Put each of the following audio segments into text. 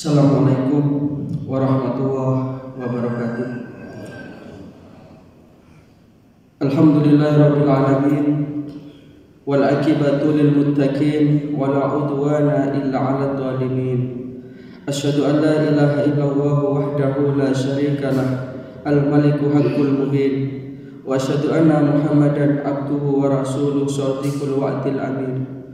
Assalamualaikum warahmatullahi wabarakatuh. Alhamdulillahirabbil alamin wal aqibatu lil muttaqin wala udwana illa 'alal zalimin. Asyhadu an la ilaha illallah wahdahu la syarikalah al maliku haqqul mubin wa asyhadu anna muhammadan abduhu wa rasuluhu shadiqul wa'dil amin.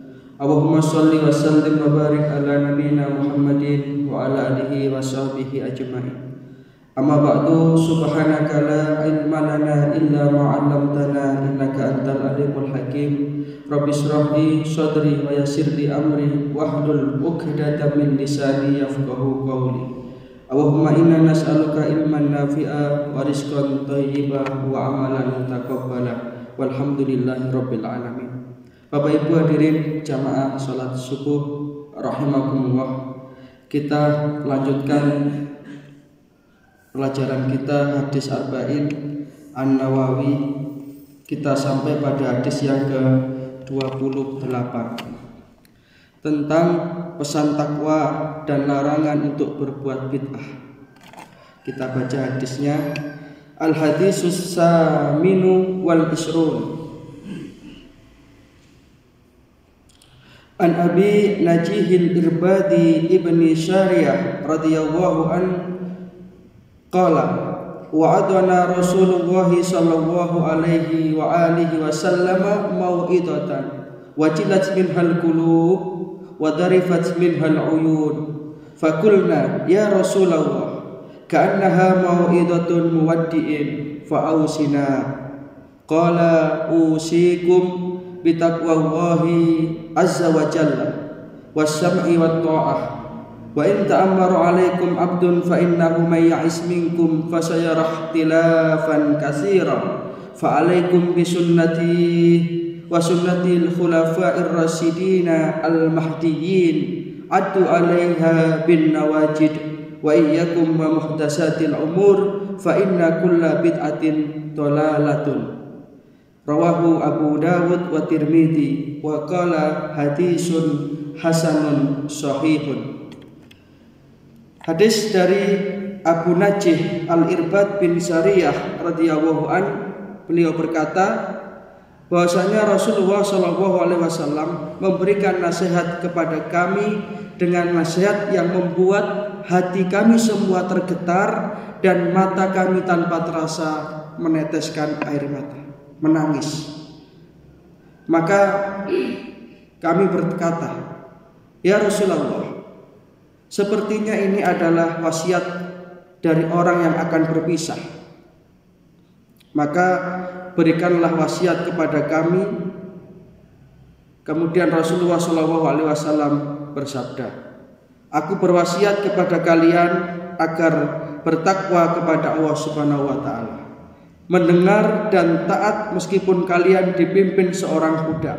Allahumma sholli wa sallim wa barik ala nabiyyina Muhammadin wa ala alihi wa sahbihi ajma'in. Amma ba'du, subhanaka la ilma lana illa ma 'allamtana innaka antal alimul hakim. Rabbi shrah li sadri wa yassir li amri wahlul 'uqdatam min lisani yafqahu qawli. Allahumma inna nas'aluka ilman nafi'a wa rizqan thayyiban wa amalan mutaqabbala. Walhamdulillahi rabbil alamin. Bapak Ibu hadirin jamaah salat subuh rahimakumullah. Kita lanjutkan pelajaran kita hadis Arba'in An-Nawawi. Kita sampai pada hadis yang ke-28 tentang pesan takwa dan larangan untuk berbuat bid'ah. Kita baca hadisnya. Al-hadisus saminu wal isrun. An Abi Najihil Irbadi ibni Syariyah radhiyallahu an qala wa'adana Rasulullah sallallahu alaihi wa alihi wasallam mau'idatan wajilat minhal qulub wa darifat minhal uyun fakulna ya Rasulullah ka'annaha mau'idatun muwaddi'in fa'ausina qala usikum bitaqwallahi azza wa jalla was-sam'i wat-tha'ah wa in ta'ammara 'alaikum 'abdun fa innahu may ya'is minkum fa sayara ikhtilafan katsira fa 'alaikum bi sunnati wa sunnatil khulafa'ir rasyidin al-mahdiyyin addu 'alaiha bin nawajid wa iyyakum wa muhdatsatil umur fa inna kulla bid'atin dhalalatun. Rawahu Abu Dawud wa Tirmidzi wa qala hadisun hasanun sahihun. Hadis dari Abu Najih Al-Irbad bin Syariyah radhiyallahu an, beliau berkata bahwasanya Rasulullah sallallahu alaihi wasallam memberikan nasihat kepada kami dengan nasihat yang membuat hati kami semua tergetar dan mata kami tanpa terasa meneteskan air mata, menangis. Maka kami berkata, ya Rasulullah, sepertinya ini adalah wasiat dari orang yang akan berpisah. Maka berikanlah wasiat kepada kami. Kemudian Rasulullah SAW bersabda, aku berwasiat kepada kalian agar bertakwa kepada Allah Subhanahu wa taala, mendengar dan taat meskipun kalian dipimpin seorang budak.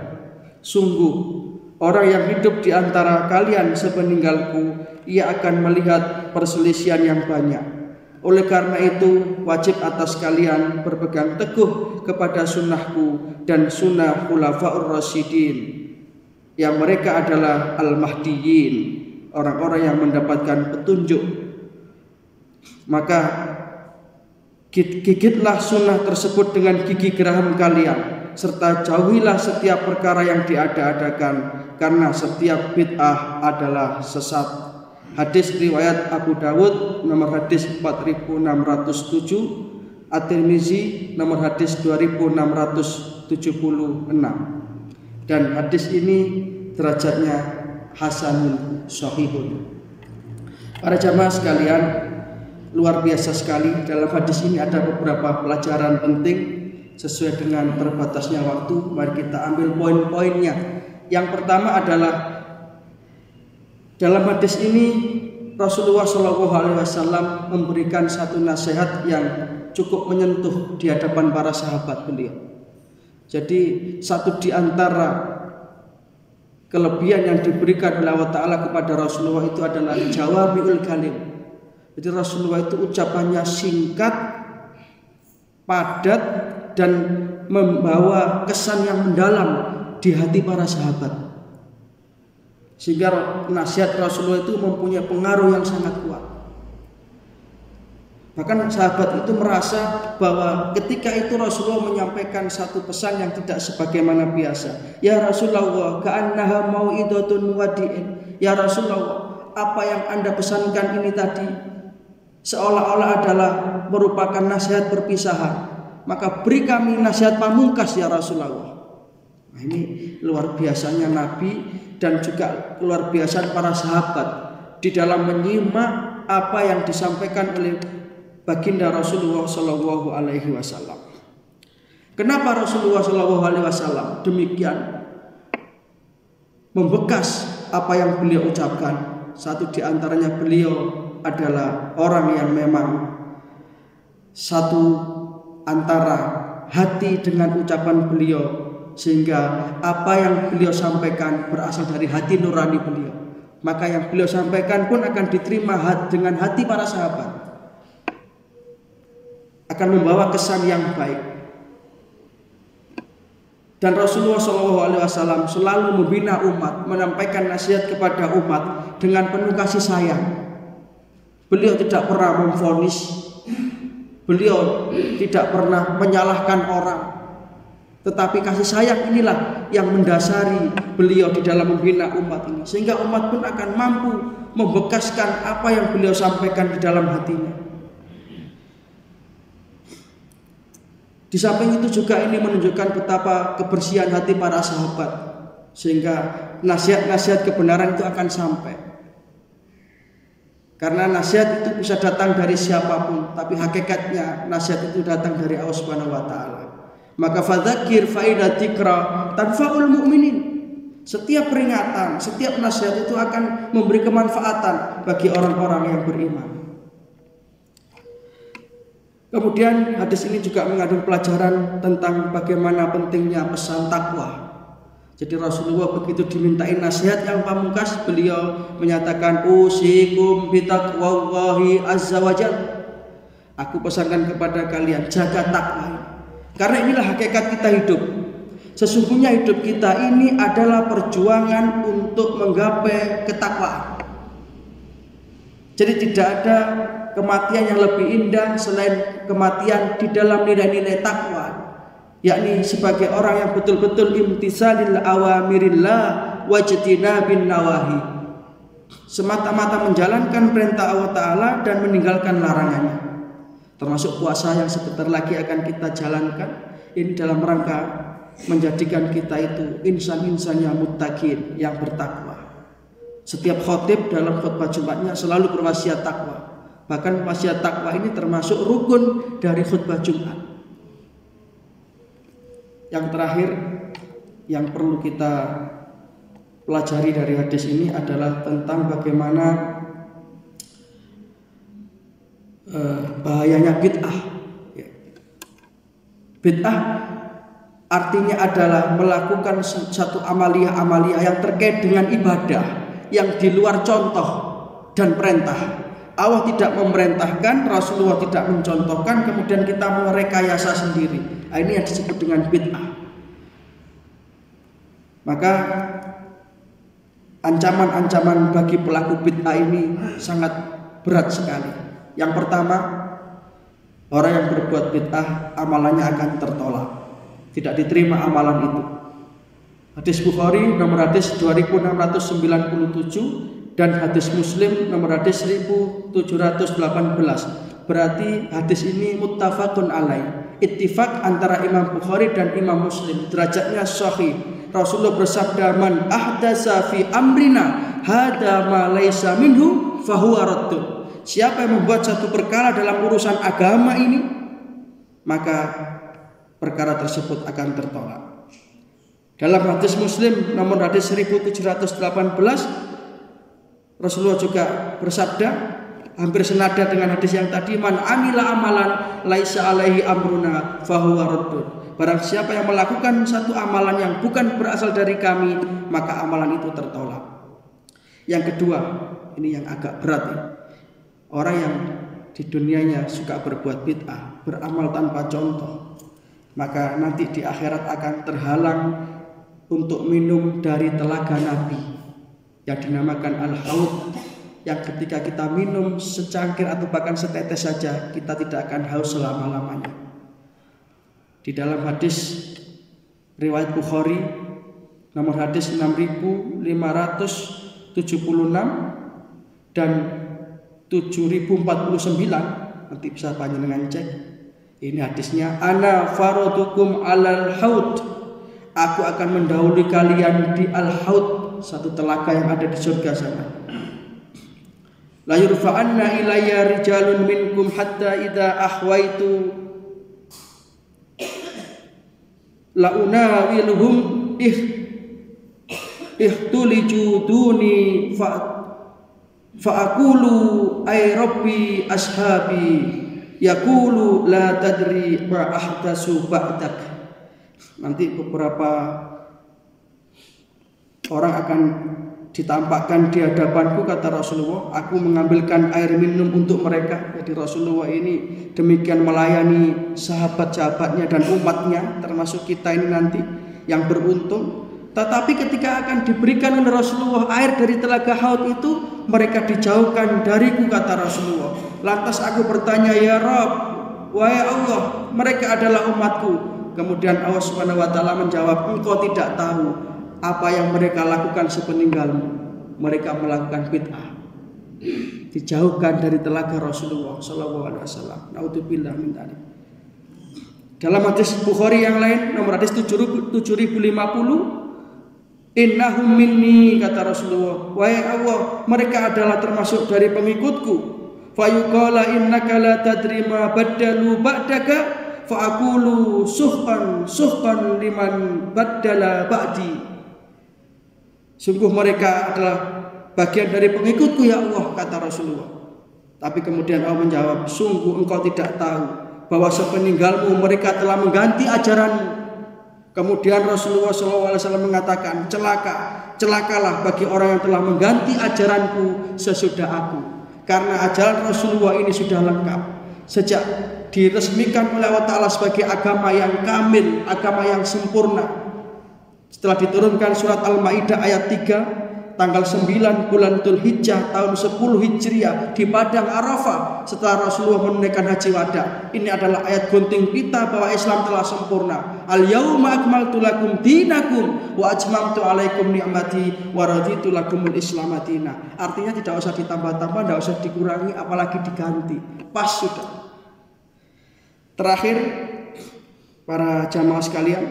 Sungguh orang yang hidup di antara kalian sepeninggalku, ia akan melihat perselisihan yang banyak. Oleh karena itu wajib atas kalian berpegang teguh kepada sunnahku dan sunnah khulafa'ur rasyidin, yang mereka adalah al-mahdiyyin, orang-orang yang mendapatkan petunjuk. Maka gigitlah sunnah tersebut dengan gigi geraham kalian, serta jauhilah setiap perkara yang diada-adakan, karena setiap bid'ah adalah sesat. Hadis riwayat Abu Dawud nomor hadis 4607, At-Tirmizi nomor hadis 2676, dan hadis ini derajatnya hasanun sahihun. Para jamaah sekalian, luar biasa sekali. Dalam hadis ini ada beberapa pelajaran penting. Sesuai dengan terbatasnya waktu, mari kita ambil poin-poinnya. Yang pertama adalah dalam hadis ini Rasulullah SAW memberikan satu nasihat yang cukup menyentuh di hadapan para sahabat beliau. Jadi satu di antara kelebihan yang diberikan oleh Allah Ta'ala kepada Rasulullah itu adalah jawami'ul kalim. Jadi Rasulullah itu ucapannya singkat, padat, dan membawa kesan yang mendalam di hati para sahabat. Sehingga nasihat Rasulullah itu mempunyai pengaruh yang sangat kuat. Bahkan sahabat itu merasa bahwa ketika itu Rasulullah menyampaikan satu pesan yang tidak sebagaimana biasa. Ya Rasulullah, ka'annaha mau'idatun muwaddi'in. Ya Rasulullah, apa yang Anda pesankan ini tadi seolah-olah adalah merupakan nasihat perpisahan. Maka beri kami nasihat pamungkas ya Rasulullah. Nah, ini luar biasanya Nabi dan juga luar biasa para sahabat di dalam menyimak apa yang disampaikan oleh baginda Rasulullah Shallallahu Alaihi Wasallam. Kenapa Rasulullah Shallallahu Alaihi Wasallam demikian membekas apa yang beliau ucapkan? Satu di antaranya beliau adalah orang yang memang satu antara hati dengan ucapan beliau, sehingga apa yang beliau sampaikan berasal dari hati nurani beliau. Maka yang beliau sampaikan pun akan diterima dengan hati para sahabat, akan membawa kesan yang baik. Dan Rasulullah SAW selalu membina umat, menyampaikan nasihat kepada umat dengan penuh kasih sayang. Beliau tidak pernah memvonis, beliau tidak pernah menyalahkan orang, tetapi kasih sayang inilah yang mendasari beliau di dalam membina umat ini, sehingga umat pun akan mampu membekaskan apa yang beliau sampaikan di dalam hatinya. Di samping itu juga ini menunjukkan betapa kebersihan hati para sahabat, sehingga nasihat-nasihat kebenaran itu akan sampai. Karena nasihat itu bisa datang dari siapapun, tapi hakikatnya nasihat itu datang dari Allah Subhanahu wa taala. Maka fadzakir fa idza dzikra tanfa'ul mu'minin. Setiap peringatan, setiap nasihat itu akan memberi kemanfaatan bagi orang-orang yang beriman. Kemudian hadis ini juga mengandung pelajaran tentang bagaimana pentingnya pesan takwa. Jadi Rasulullah begitu dimintain nasihat yang pamungkas, beliau menyatakan usikum bitaqwallahi azza wajal. Aku pesankan kepada kalian jaga takwa. Karena inilah hakikat kita hidup. Sesungguhnya hidup kita ini adalah perjuangan untuk menggapai ketakwaan. Jadi tidak ada kematian yang lebih indah selain kematian di dalam nilai-nilai takwa, yakni sebagai orang yang betul-betul imtisalil awamirillah wajtinabin nawahi, semata-mata menjalankan perintah Allah Ta'ala dan meninggalkan larangannya. Termasuk puasa yang sebentar lagi akan kita jalankan, ini dalam rangka menjadikan kita itu insan-insan yang muttaqin, yang bertakwa. Setiap khotib dalam khutbah Jumatnya selalu berwasiat takwa. Bahkan wasiat takwa ini termasuk rukun dari khutbah Jumat. Yang terakhir yang perlu kita pelajari dari hadis ini adalah tentang bagaimana bahayanya bid'ah. Bid'ah artinya adalah melakukan satu amalia-amalia yang terkait dengan ibadah yang di luar contoh dan perintah. Allah tidak memerintahkan, Rasulullah tidak mencontohkan, kemudian kita merekayasa sendiri. Nah, ini yang disebut dengan bid'ah. Maka ancaman-ancaman bagi pelaku bid'ah ini sangat berat sekali. Yang pertama, orang yang berbuat bid'ah amalannya akan tertolak, tidak diterima amalan itu. Hadis Bukhari nomor hadis 2697 dan hadis Muslim nomor hadis 1718. Berarti hadis ini muttafaqun alaih, ittifaq antara Imam Bukhari dan Imam Muslim, derajatnya sahih. Rasulullah bersabda, man ahdasa fi amrina hada ma laisa minhu fahuwa raddun. Siapa yang membuat satu perkara dalam urusan agama ini, maka perkara tersebut akan tertolak. Dalam hadis Muslim nomor hadis 1718, Rasulullah juga bersabda, hampir senada dengan hadis yang tadi, man amila amalan laisa alaihi amruna fahuwa raddun. Barang siapa yang melakukan satu amalan yang bukan berasal dari kami, maka amalan itu tertolak. Yang kedua, ini yang agak berat ya. Orang yang di dunianya suka berbuat bid'ah, beramal tanpa contoh, maka nanti di akhirat akan terhalang untuk minum dari telaga Nabi yang dinamakan al-haud, yang ketika kita minum secangkir atau bahkan setetes saja kita tidak akan haus selama-lamanya. Di dalam hadis riwayat Bukhari nomor hadis 6576 dan 7049, nanti bisa panjenengan cek. Ini hadisnya, ana faradukum alal haud, aku akan mendahului kalian di al-haud, satu telaga yang ada di surga sana. La yurfa'anna ilayya rijalun minkum hatta idza ahwaitu la unawiluhum ihtuliju duni fa'akulu ay rabbi ashabi yaqulu la tadri ma ahdasu ba'dak. Nanti beberapa orang akan ditampakkan di hadapanku, kata Rasulullah, aku mengambilkan air minum untuk mereka. Jadi Rasulullah ini demikian melayani sahabat-sahabatnya dan umatnya, termasuk kita ini nanti yang beruntung. Tetapi ketika akan diberikan oleh Rasulullah air dari telaga Haud itu, mereka dijauhkan dariku, kata Rasulullah. Lantas aku bertanya, ya Rabb, wahai Allah, mereka adalah umatku. Kemudian Allah Subhanahu wa taala menjawab, engkau tidak tahu apa yang mereka lakukan sepeninggalmu. Mereka melakukan bid'ah, dijauhkan dari telaga Rasulullah sallallahu alaihi wasallam. Naudzubillah min dzalik. Dalam hadis Bukhari yang lain nomor hadis 7050, innahum minni, kata Rasulullah, wahai Allah, mereka adalah termasuk dari pengikutku. Fayuqala innaka la tadri ma baddalu ba'daka fa aqulu suhqan liman baddala ba'di. Sungguh mereka adalah bagian dari pengikutku ya Allah, kata Rasulullah. Tapi kemudian Allah menjawab, sungguh engkau tidak tahu bahwa sepeninggalmu mereka telah mengganti ajaranmu. Kemudian Rasulullah SAW mengatakan, celakalah bagi orang yang telah mengganti ajaranku sesudah aku. Karena ajaran Rasulullah ini sudah lengkap. Sejak diresmikan oleh Allah Ta'ala sebagai agama yang kamil, agama yang sempurna. Setelah diturunkan surat Al-Maidah ayat 3 tanggal 9 bulan Dzulhijjah tahun 10 Hijriah di Padang Arafah setelah Rasulullah menunaikan haji wada. Ini adalah ayat gunting pita bahwa Islam telah sempurna. Al-yauma akmaltu lakum dinakum wa atmamtu alaikum ni'mati wa raditu lakumul Islam madina. Artinya tidak usah ditambah-tambah, tidak usah dikurangi, apalagi diganti. Pas sudah. Terakhir, para jamaah sekalian,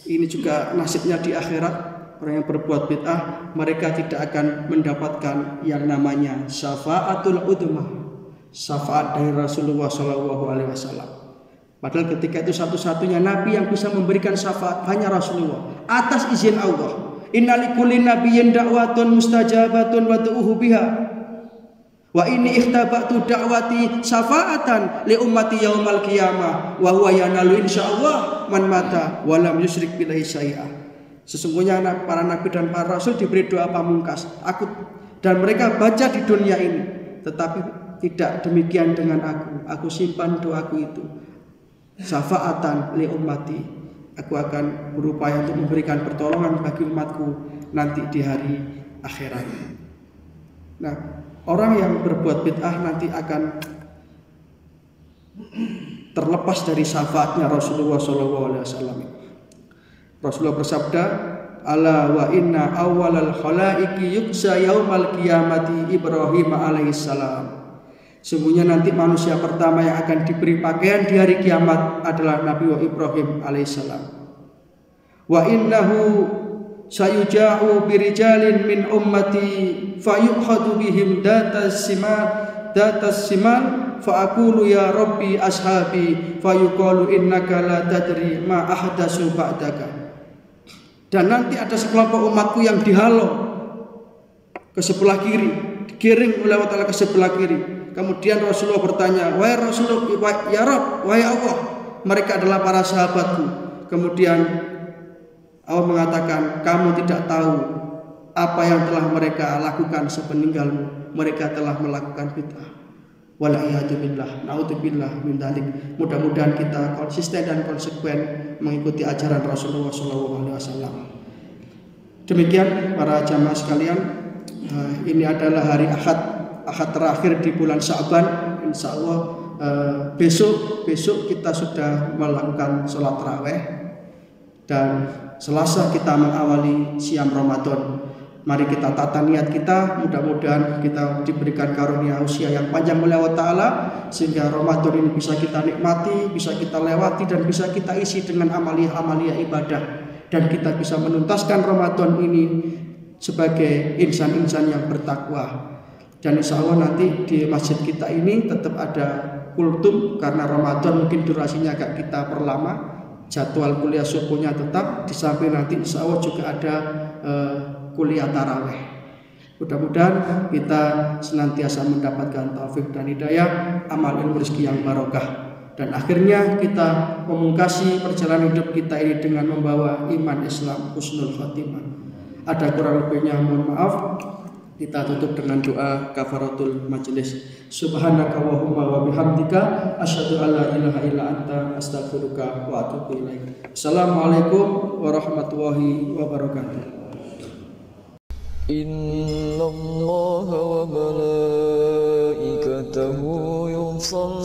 ini juga nasibnya di akhirat. Orang yang berbuat bid'ah, mereka tidak akan mendapatkan yang namanya syafaatul udhmah, syafaat dari Rasulullah SAW. Padahal ketika itu satu-satunya nabi yang bisa memberikan syafaat hanya Rasulullah atas izin Allah. Innalikulli nabiyyin da'watun mustajabatun wa du'uhu biha. Wa ini ikhtabatu da'wati syafaatan li ummati yaumal qiyamah wa huwa yanalu insyaallah man mata wa lam yusyrik billahi syai'a. Sesungguhnya para nabi dan para rasul diberi doa pamungkas. Dan mereka baca di dunia ini, tetapi tidak demikian dengan aku. Aku simpan doaku itu. Syafaatan li ummati. Aku akan berupaya untuk memberikan pertolongan bagi umatku nanti di hari akhirat. Nah, orang yang berbuat bid'ah nanti akan terlepas dari syafaatnya Rasulullah SAW. Rasulullah bersabda, ala wa inna awwalal khalaiqi yuksa yaumal qiyamati Ibrahim alaihissalam. Sungguhnya nanti manusia pertama yang akan diberi pakaian di hari kiamat adalah Nabi Ibrahim alaihissalam. Wa innahu sayuja'u birijalin min ummati fayukhadu bihim datas simal fa'akulu ya rabbi ashabi fayuqalu innaka la tadri ma ahdasu ba'daka. Dan nanti ada sekelompok umatku yang dihalau ke sebelah kiri, digiring oleh Allah Ta'ala ke sebelah kiri. Kemudian Rasulullah bertanya, wahai Rasulullah, ya Rabb, wahai Allah, mereka adalah para sahabatku. Kemudian Allah mengatakan, kamu tidak tahu apa yang telah mereka lakukan sepeninggalmu. Mereka telah melakukan bid'ah. Wal'iyadzubillah, naudzubillah min dzalik. Mudah-mudahan kita konsisten dan konsekuen mengikuti ajaran Rasulullah SAW. Demikian para jamaah sekalian, Ini adalah hari Ahad terakhir di bulan Sya'ban. Insya Allah besok kita sudah melakukan sholat tarawih, dan Selasa kita mengawali siam Ramadan. Mari kita tata niat kita, mudah-mudahan kita diberikan karunia usia yang panjang oleh Allah Ta'ala, sehingga Ramadan ini bisa kita nikmati, bisa kita lewati, dan bisa kita isi dengan amalia-amalia ibadah, dan kita bisa menuntaskan Ramadan ini sebagai insan-insan yang bertakwa. Dan insya Allah nanti di masjid kita ini tetap ada kultum, karena Ramadan mungkin durasinya agak kita perlama. Jadwal kuliah subuhnya tetap, di samping nanti insya Allah juga ada kuliah taraweh. Mudah-mudahan kita senantiasa mendapatkan taufik dan hidayah, amal ilmu rezeki yang barokah, dan akhirnya kita memungkasi perjalanan hidup kita ini dengan membawa iman Islam husnul khotimah. Ada kurang lebihnya mohon maaf. Kita tutup dengan doa kafaratul majelis. Subhanaka Allahumma wa bihamdika asyhadu an la ilaha illa anta astaghfiruka wa atubu ilaik. Assalamualaikum warahmatullahi wabarakatuh. Innallaha wa malaikatahu yusholluna